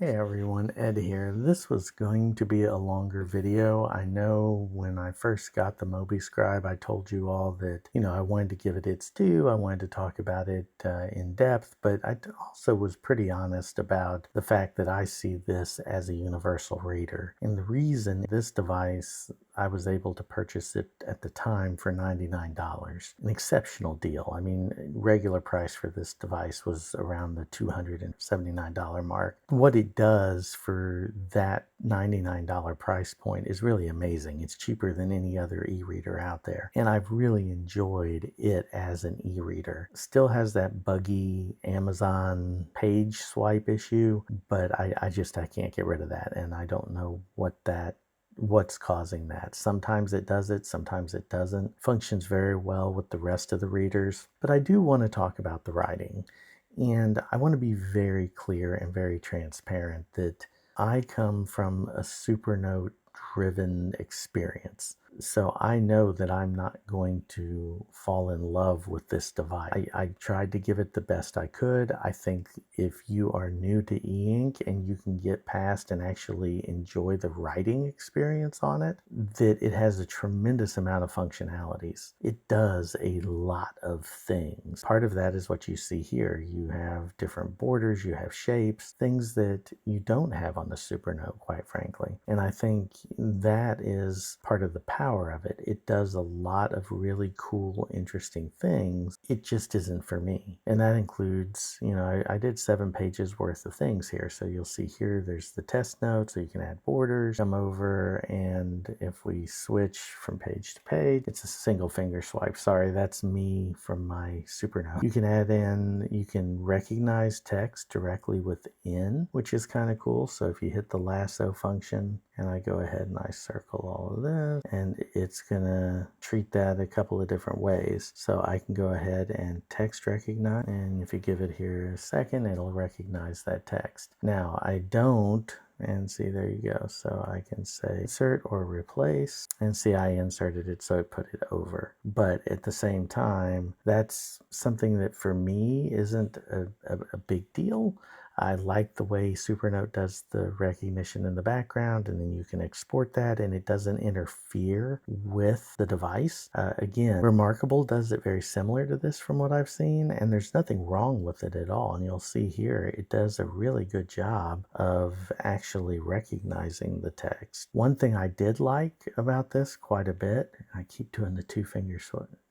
Hey everyone, Ed here. This was going to be a longer video. I know when I first got the Mobiscribe, I told you all that, I wanted to give it its due. I wanted to talk about it in depth, but I also was pretty honest about the fact that I see this as a universal reader. And the reason this device, I was able to purchase it at the time for $99. An exceptional deal. I mean, regular price for this device was around the $279 mark. What it does for that $99 price point is really amazing. It's cheaper than any other e-reader out there. And I've really enjoyed it as an e-reader. Still has that buggy Amazon page swipe issue, but I can't get rid of that. And I don't know what's causing that. Sometimes it does it, sometimes it doesn't. Functions very well with the rest of the readers. But I do want to talk about the writing. And I want to be very clear and very transparent that I come from a Supernote driven experience. So I know that I'm not going to fall in love with this device. I tried to give it the best I could. I think if you are new to e-ink and you can get past and actually enjoy the writing experience on it, that it has a tremendous amount of functionalities. It does a lot of things. Part of that is what you see here. You have different borders, you have shapes, things that you don't have on the Supernote, quite frankly. And I think that is part of the power of it. It does a lot of really cool, interesting things. It just isn't for me. And that includes, I did 7 pages worth of things here. So you'll see here, there's the test notes, so you can add borders, come over, and if we switch from page to page, it's a single finger swipe. Sorry, that's me from my Supernote. You can add in, you can recognize text directly within, which is kind of cool. So if you hit the lasso function, and I go ahead and I circle all of this, and it's gonna treat that a couple of different ways. So I can go ahead and text recognize, and if you give it here a second, it'll recognize that text. Now I don't, and see, there you go. So I can say insert or replace, and see, I inserted it, so it put it over. But at the same time, that's something that for me isn't a big deal. I like the way Supernote does the recognition in the background, and then you can export that, and it doesn't interfere with the device. Again, Remarkable does it very similar to this from what I've seen, and there's nothing wrong with it at all. And you'll see here, it does a really good job of actually recognizing the text. One thing I did like about this quite a bit, I keep doing the 2-finger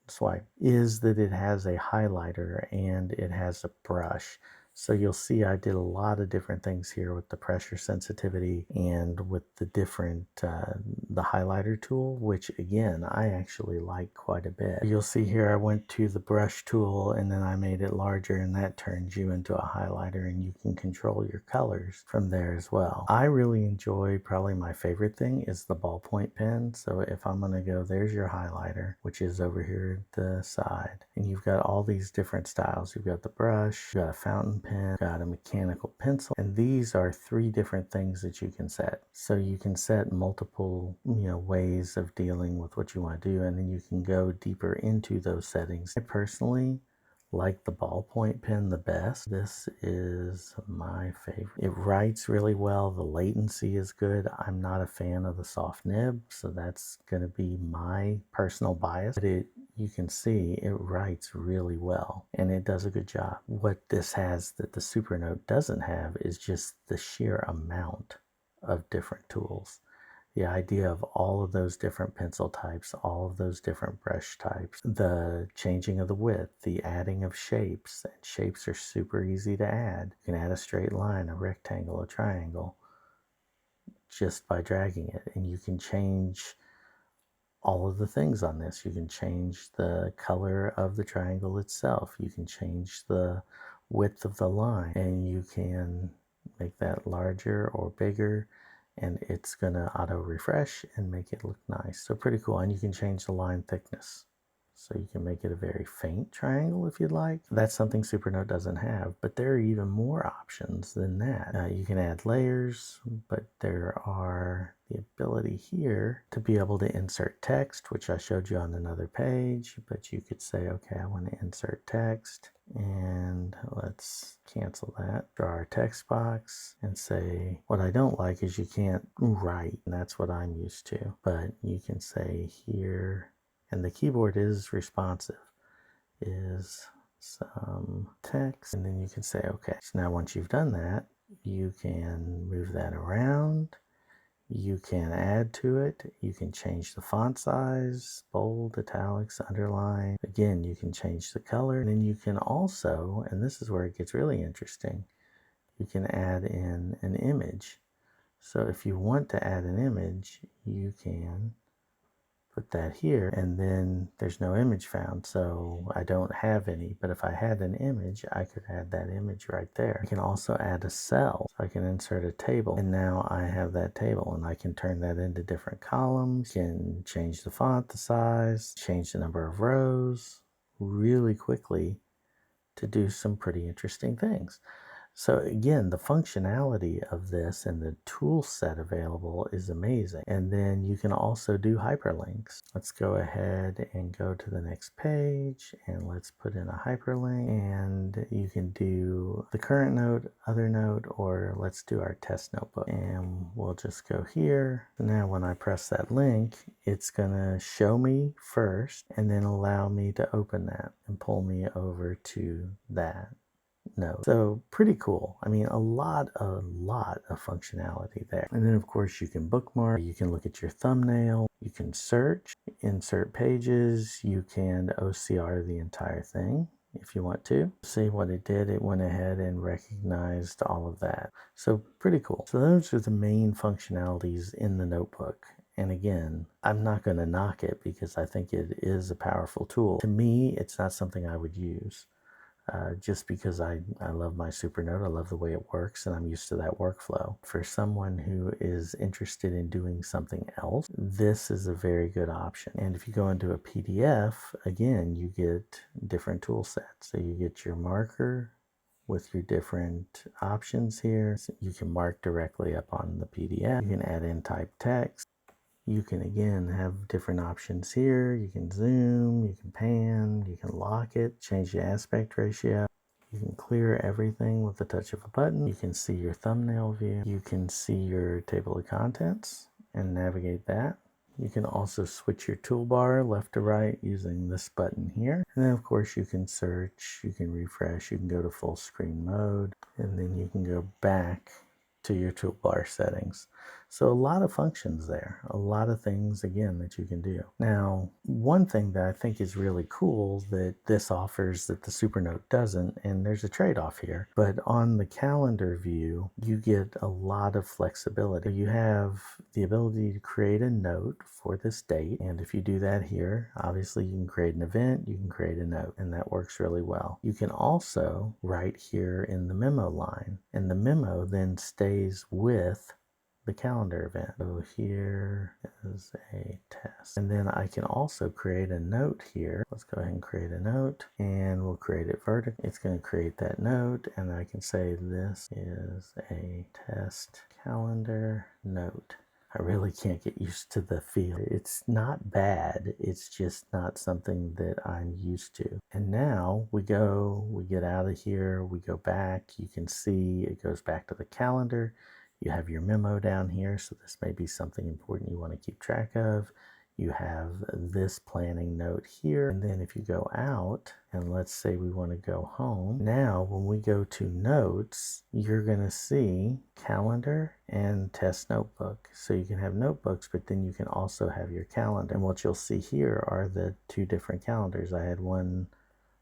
swipe, is that it has a highlighter and it has a brush. So you'll see I did a lot of different things here with the pressure sensitivity and with the different, the highlighter tool, which again, I actually like quite a bit. You'll see here I went to the brush tool and then I made it larger, and that turns you into a highlighter, and you can control your colors from there as well. I really enjoy, probably my favorite thing is the ballpoint pen. So if I'm gonna go, there's your highlighter, which is over here at the side. And you've got all these different styles. You've got the brush, you've got a fountain pen, got a mechanical pencil, and these are 3 different things that you can set. So you can set multiple, ways of dealing with what you want to do, and then you can go deeper into those settings. I personally like the ballpoint pen the best. This is my favorite. It writes really well. The latency is good. I'm not a fan of the soft nib, so that's going to be my personal bias. But you can see it writes really well, and it does a good job. What this has that the Supernote doesn't have is just the sheer amount of different tools. The idea of all of those different pencil types, all of those different brush types, the changing of the width, the adding of shapes, and shapes are super easy to add. You can add a straight line, a rectangle, a triangle, just by dragging it, and you can change all of the things on this. You can change the color of the triangle itself. You can change the width of the line, and you can make that larger or bigger, and it's gonna auto refresh and make it look nice. So pretty cool. And you can change the line thickness. So you can make it a very faint triangle if you'd like. That's something Supernote doesn't have, but there are even more options than that. You can add layers, but there are the ability here to be able to insert text, which I showed you on another page, but you could say, okay, I want to insert text, and let's cancel that. Draw our text box and say, what I don't like is you can't write, and that's what I'm used to, but you can say here, and the keyboard is responsive, is some text, and then you can say okay. So now once you've done that, you can move that around, you can add to it, you can change the font size, bold, italics, underline. Again, you can change the color, and then you can also, and this is where it gets really interesting, you can add in an image. So if you want to add an image, you can put that here, and then there's no image found, so I don't have any. But if I had an image, I could add that image right there. I can also add a cell, so I can insert a table, and now I have that table, and I can turn that into different columns, can change the font, the size, change the number of rows really quickly to do some pretty interesting things. So again, the functionality of this and the tool set available is amazing. And then you can also do hyperlinks. Let's go ahead and go to the next page, and let's put in a hyperlink, and you can do the current note, other note, or let's do our test notebook. And we'll just go here. Now when I press that link, it's gonna show me first and then allow me to open that and pull me over to that. No. So pretty cool. I mean, a lot of functionality there. And then of course you can bookmark, you can look at your thumbnail, you can search, insert pages, you can OCR the entire thing if you want to. See what it did, it went ahead and recognized all of that. So pretty cool. So those are the main functionalities in the notebook. And again, I'm not going to knock it because I think it is a powerful tool. To me, it's not something I would use. Just because I love my Supernote, I love the way it works, and I'm used to that workflow. For someone who is interested in doing something else, this is a very good option. And if you go into a PDF, again, you get different tool sets. So you get your marker with your different options here. So you can mark directly up on the PDF. You can add in type text. You can again have different options here. You can zoom, you can pan, you can lock it, change the aspect ratio. You can clear everything with the touch of a button. You can see your thumbnail view. You can see your table of contents and navigate that. You can also switch your toolbar left to right using this button here. And then of course you can search, you can refresh, you can go to full screen mode, and then you can go back to your toolbar settings. So a lot of functions there, a lot of things again that you can do. Now, one thing that I think is really cool that this offers that the Supernote doesn't, and there's a trade-off here, but on the calendar view, you get a lot of flexibility. You have the ability to create a note for this date, and if you do that here, obviously you can create an event, you can create a note, and that works really well. You can also write here in the memo line, and the memo then stays with the calendar event. So here is a test. And then I can also create a note here. Let's go ahead and create a note, and we'll create it vertical. It's going to create that note, and I can say this is a test calendar note. I really can't get used to the feel. It's not bad, it's just not something that I'm used to. And now we get out of here, we go back. You can see it goes back to the calendar. You have your memo down here, so this may be something important you want to keep track of. You have this planning note here, and then if you go out, and let's say we want to go home, now when we go to notes, you're going to see calendar and test notebook. So you can have notebooks, but then you can also have your calendar. And what you'll see here are the two different calendars. I had one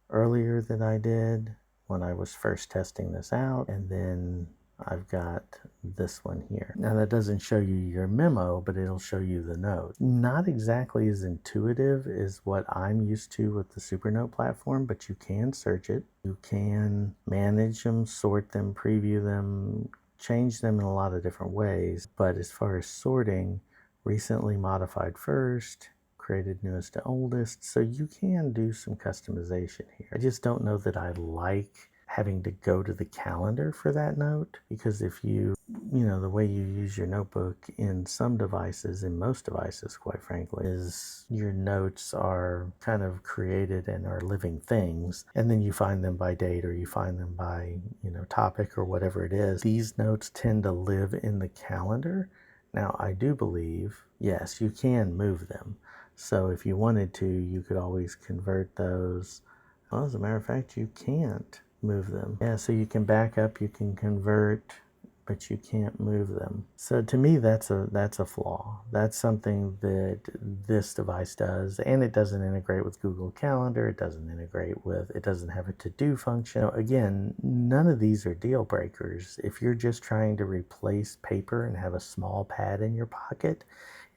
earlier that I did when I was first testing this out, and then I've got this one here. Now that doesn't show you your memo, but it'll show you the note. Not exactly as intuitive as what I'm used to with the Supernote platform, but you can search it. You can manage them, sort them, preview them, change them in a lot of different ways. But as far as sorting, recently modified first, created newest to oldest, so you can do some customization here. I just don't know that I like having to go to the calendar for that note, because if you know, the way you use your notebook in some devices, in most devices, quite frankly, is your notes are kind of created and are living things, and then you find them by date or you find them by, you know, topic or whatever it is. These notes tend to live in the calendar. Now, I do believe, yes, you can move them. So if you wanted to, you could always convert those. Well, as a matter of fact, you can't move them. Yeah, so you can back up, you can convert, but you can't move them. So to me, that's a flaw. That's something that this device does, and it doesn't integrate with Google Calendar. It doesn't integrate with, it doesn't have a to-do function. Now, again, none of these are deal breakers. If you're just trying to replace paper and have a small pad in your pocket,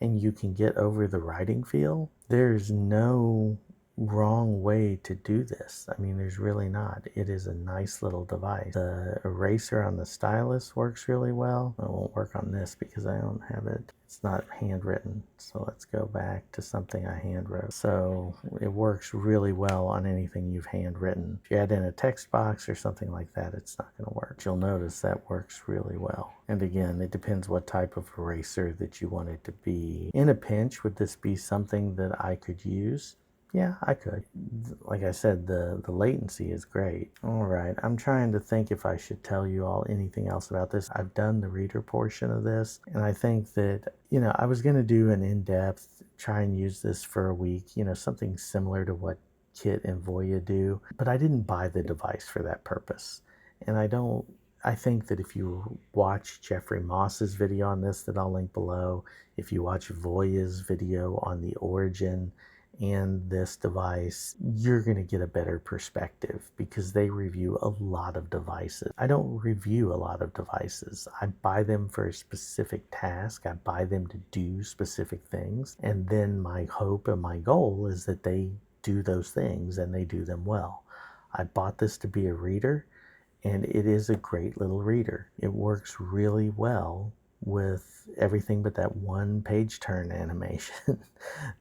and you can get over the writing feel, there's no wrong way to do this. I mean, there's really not. It is a nice little device. The eraser on the Stylus works really well. It won't work on this because I don't have it. It's not handwritten. So let's go back to something I handwrote. So it works really well on anything you've handwritten. If you add in a text box or something like that, it's not going to work. You'll notice that works really well. And again, it depends what type of eraser that you want it to be. In a pinch, would this be something that I could use? Yeah, I could. Like I said, the latency is great. All right, I'm trying to think if I should tell you all anything else about this. I've done the reader portion of this, and I think that, you know, I was going to do an in-depth, try and use this for a week, you know, something similar to what Kit and Voya do, but I didn't buy the device for that purpose. And I think that if you watch Jeffrey Moss's video on this that I'll link below, if you watch Voya's video on the origin and this device, you're going to get a better perspective because they review a lot of devices. I don't review a lot of devices. I buy them for a specific task. I buy them to do specific things. And then my hope and my goal is that they do those things and they do them well. I bought this to be a reader, and it is a great little reader. It works really well with everything but that one page turn animation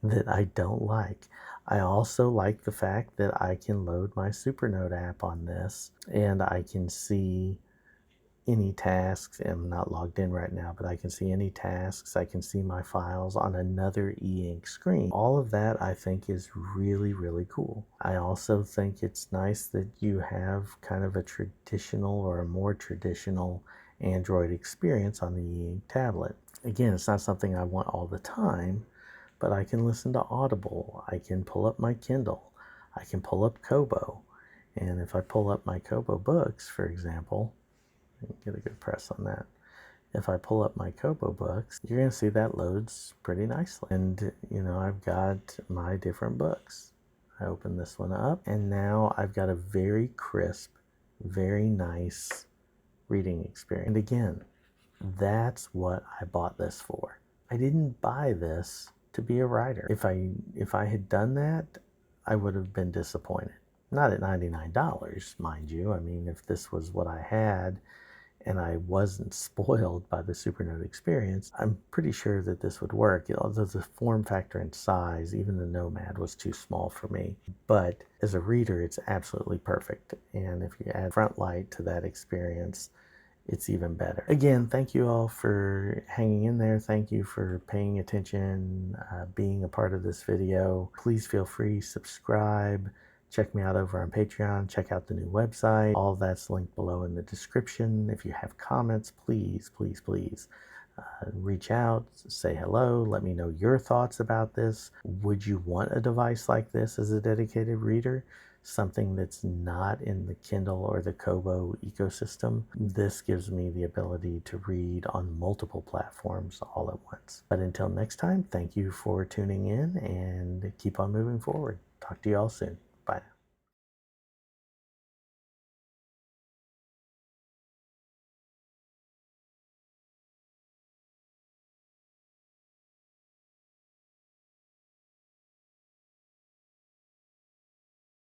that I don't like. I also like the fact that I can load my Supernote app on this and I can see any tasks. I'm not logged in right now, but I can see any tasks. I can see my files on another e-ink screen. All of that I think is really, really cool. I also think it's nice that you have kind of a traditional or a more traditional Android experience on the e-ink tablet. Again, it's not something I want all the time, but I can listen to Audible. I can pull up my Kindle. I can pull up Kobo. And if I pull up my Kobo books, for example, get a good press on that. If I pull up my Kobo books, you're going to see that loads pretty nicely. And, you know, I've got my different books. I open this one up, and now I've got a very crisp, very nice reading experience. And again, that's what I bought this for. I didn't buy this to be a writer. If I had done that, I would have been disappointed. Not at $99, mind you. I mean, if this was what I had and I wasn't spoiled by the Supernote experience, I'm pretty sure that this would work. Although the form factor and size, even the Nomad was too small for me. But as a reader, it's absolutely perfect. And if you add front light to that experience, it's even better. Again, thank you all for hanging in there. Thank you for paying attention, being a part of this video. Please feel free, subscribe. Check me out over on Patreon. Check out the new website. All that's linked below in the description. If you have comments, please, please, please reach out, say hello, let me know your thoughts about this. Would you want a device like this as a dedicated reader? Something that's not in the Kindle or the Kobo ecosystem. This gives me the ability to read on multiple platforms all at once. But until next time, thank you for tuning in and keep on moving forward. Talk to you all soon.